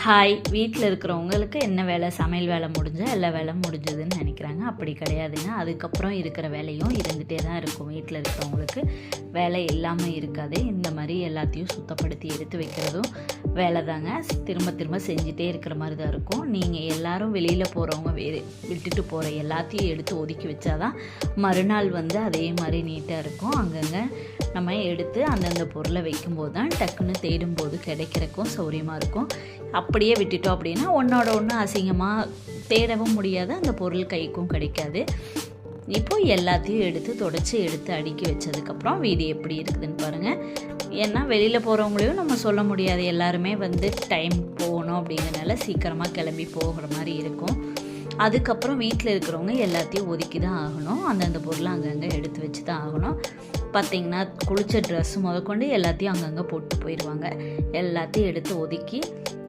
Hi, வீட்டில் இருக்கிறவங்களுக்கு என்ன வேலை, சமையல் வேலை முடிஞ்சால் எல்லா வேலை முடிஞ்சதுன்னு நினைக்கிறாங்க. அப்படி கிடையாதுங்க. அதுக்கப்புறம் இருக்கிற வேலையும் இருந்துகிட்டே தான் இருக்கும். வீட்டில் இருக்கிறவங்களுக்கு வேலை இல்லாமல் இருக்காது. இந்த மாதிரி எல்லாத்தையும் சுத்தப்படுத்தி எடுத்து வைக்கிறதும் வேலை தாங்க. திரும்ப திரும்ப செஞ்சுட்டே இருக்கிற மாதிரி தான் இருக்கும். நீங்கள் எல்லோரும் வெளியில் போகிறவங்க விட்டுட்டு போகிற எல்லாத்தையும் எடுத்து ஒதுக்கி வச்சாதான் மறுநாள் அதே மாதிரி நீட்டாக இருக்கும். அங்கங்கே நம்ம எடுத்து அந்தந்த பொருளை வைக்கும்போது தான் டக்குன்னு தேடும்போது கிடைக்கிறக்கும் சௌரியமாக இருக்கும். அப்படியே விட்டுட்டோம் அப்படின்னா ஒன்றோட ஒன்று அசிங்கமாக தேடவும் முடியாது, அந்த பொருள் கைக்கும் கிடைக்காது. இப்போது எல்லாத்தையும் எடுத்து தொடச்சி எடுத்து அடுக்கி வச்சதுக்கப்புறம் வீடு எப்படி இருக்குதுன்னு பாருங்கள். ஏன்னா வெளியில் போகிறவங்களையும் நம்ம சொல்ல முடியாது. எல்லாருமே டைம் போகணும் அப்படிங்கிறனால சீக்கிரமாக கிளம்பி போகிற மாதிரி இருக்கும். அதுக்கப்புறம் வீட்டில் இருக்கிறவங்க எல்லாத்தையும் ஒதுக்கி தான் ஆகணும். அந்தந்த பொருளை அங்கங்கே எடுத்து வச்சு தான் ஆகணும். பார்த்திங்கன்னா குளித்த ட்ரெஸ்ஸு முதற்கொண்டு எல்லாத்தையும் அங்கங்கே போட்டு போயிடுவாங்க. எல்லாத்தையும் எடுத்து ஒதுக்கி